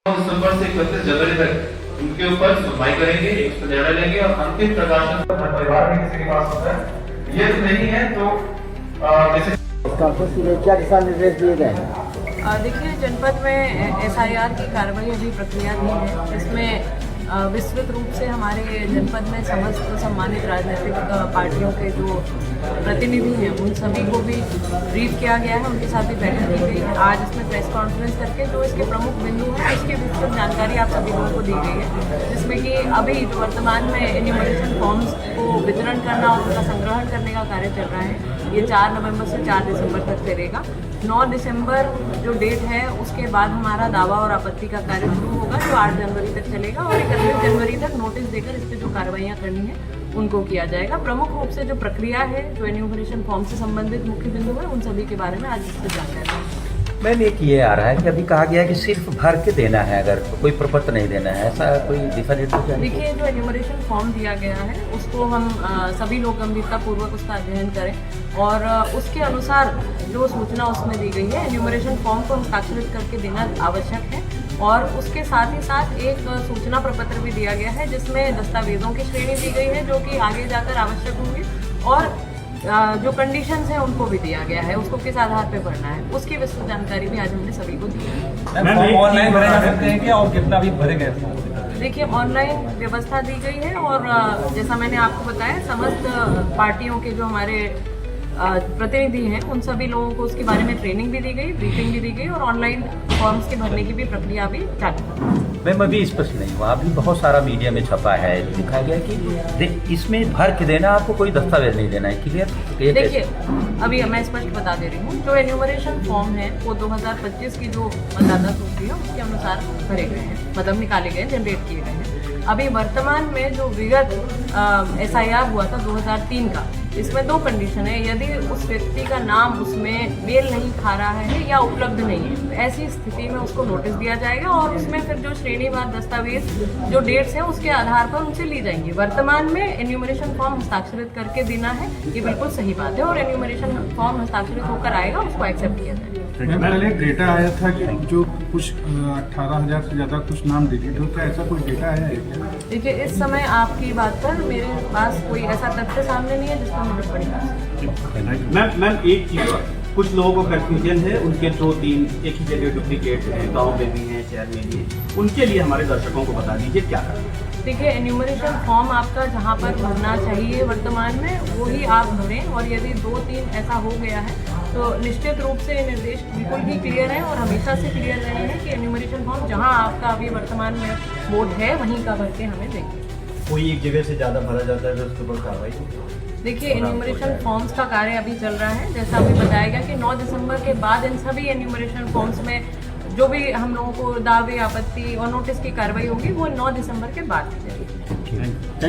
दिसंबर से 31 जनवरी तक उनके ऊपर सुनवाई करेंगे, एक निर्णय लेंगे और अंतिम प्रकाशन परिवार में किसी के पास होता है ये नहीं है तो क्या दिशा निर्देश दिए गए? देखिए, जनपद में एसआईआर की कार्रवाई अभी प्रक्रियाधीन है। इसमें विस्तृत रूप से हमारे जनपद में समस्त सम्मानित राजनीतिक पार्टियों के जो प्रतिनिधि हैं उन सभी को भी ब्रीफ किया गया है, उनके साथ भी बैठक की गई है। आज इसमें प्रेस कॉन्फ्रेंस करके जो इसके प्रमुख बिंदु हैं उसकी विस्तृत जानकारी आप सभी लोगों को दी गई है, जिसमें कि अभी जो वर्तमान में एन्यूमरेशन फॉर्म्स को वितरण करना और उनका संग्रहण करने का कार्य चल रहा है। ये 4 नवंबर से 4 दिसंबर तक चलेगा। 9 दिसंबर जो डेट है उसके बाद हमारा दावा और आपत्ति का कार्य शुरू होगा, जो 8 जनवरी तक चलेगा और 31 जनवरी तक नोटिस देकर इस पर जो कार्रवाइयाँ करनी है उनको किया जाएगा। प्रमुख रूप से जो प्रक्रिया है, जो एन्यूमरेशन फॉर्म से संबंधित मुख्य बिंदु है, उन सभी के बारे में आज इस पर जानकारी है। मैम, एक ये आ रहा है कि अभी कहा गया है कि सिर्फ भर के देना है, अगर कोई प्रपत्र नहीं देना है, ऐसा कोई दिशा निर्देश है? देखिए, जो एन्यूमरेशन फॉर्म दिया गया है उसको हम सभी लोग गंभीरतापूर्वक उसका अध्ययन करें और उसके अनुसार जो सूचना उसमें दी गई है, एन्यूमरेशन फॉर्म को हस्ताक्षरित करके देना आवश्यक है। और उसके साथ ही साथ एक सूचना प्रपत्र भी दिया गया है जिसमें दस्तावेजों की श्रेणी दी गई है जो कि आगे जाकर आवश्यक होंगे और जो कंडीशंस हैं उनको भी दिया गया है, उसको किस आधार पे भरना है, उसकी विस्तृत जानकारी भी आज हमने सभी को दी है। ऑनलाइन भरे जा सकते हैं क्या और कितना भी भरे गए? देखिए, ऑनलाइन व्यवस्था दी गई है और जैसा मैंने आपको बताया, समस्त पार्टियों के जो हमारे प्रतिनिधि हैं उन सभी लोगों को उसके बारे में ट्रेनिंग भी दी गई, ब्रीफिंग भी दी गई और ऑनलाइन फॉर्म्स के भरने की भी प्रक्रिया भी चालू है। मैम, अभी स्पष्ट नहीं हुआ, अभी बहुत सारा मीडिया में छपा है, दिखाया गया कि इसमें भर के देना, आपको कोई दस्तावेज नहीं देना है। क्लियर? देखिए, अभी मैं स्पष्ट बता दे रही हूँ, जो एन्यूमरेशन फॉर्म है वो 2025 की जो मतदाता सूची है उसके अनुसार भरे गए हैं, मतलब निकाले गए, जनरेट किए गए हैं। अभी वर्तमान में जो विगत एसआईआर हुआ था 2003 का, इसमें 2 कंडीशन है। यदि उस व्यक्ति का नाम उसमें मेल नहीं खा रहा है या उपलब्ध नहीं है, तो ऐसी स्थिति में उसको नोटिस दिया जाएगा और उसमें फिर जो श्रेणीवार दस्तावेज जो डेट्स हैं उसके आधार पर उनसे ली जाएंगी। वर्तमान में एन्यूमरेशन फॉर्म हस्ताक्षरित करके देना है, ये बिल्कुल सही बात है और एन्यूमरेशन फॉर्म हस्ताक्षरित होकर आएगा, उसको एक्सेप्ट किया जाएगा। पहले डेटा आया था कि जो कुछ 18,000 से ज़्यादा कुछ नाम डिलीट हो, क्या ऐसा कोई डेटा आया है क्या? देखिए, इस समय आपकी बात पर मेरे पास कोई ऐसा तथ्य सामने नहीं है जिसमें मुझे टिप्पणी कर सकती। मैम, एक चीज़ और, कुछ लोगों को कंफ्यूजन है, उनके 2-3 एक ही जगह डुप्लीकेट हैं, गाँव में भी हैं, शहर में भी हैं, उनके लिए हमारे दर्शकों को बता दीजिए क्या करना। देखिए, एन्यूमरेशन फॉर्म आपका जहाँ पर भरना चाहिए वर्तमान में वो ही आप भरें और यदि 2-3 ऐसा हो गया है तो निश्चित रूप से निर्देश बिल्कुल ही क्लियर है और हमेशा से क्लियर रहे हैं कि एन्यूमरेशन फॉर्म जहाँ आपका अभी वर्तमान में वोट है वहीं का भर के हमें देंगे। कोई एक जगह से ज़्यादा भरा जाता है तो उसके ऊपर कार्रवाई? देखिए, एन्यूमरेशन फॉर्म्स का कार्य अभी चल रहा है, जैसा अभी बताया गया कि 9 दिसंबर के बाद इन सभी एन्यूमरेशन फॉर्म्स में जो भी हम लोगों को दावे, आपत्ति और नोटिस की कार्रवाई होगी वो 9 दिसंबर के बाद की जाएगी।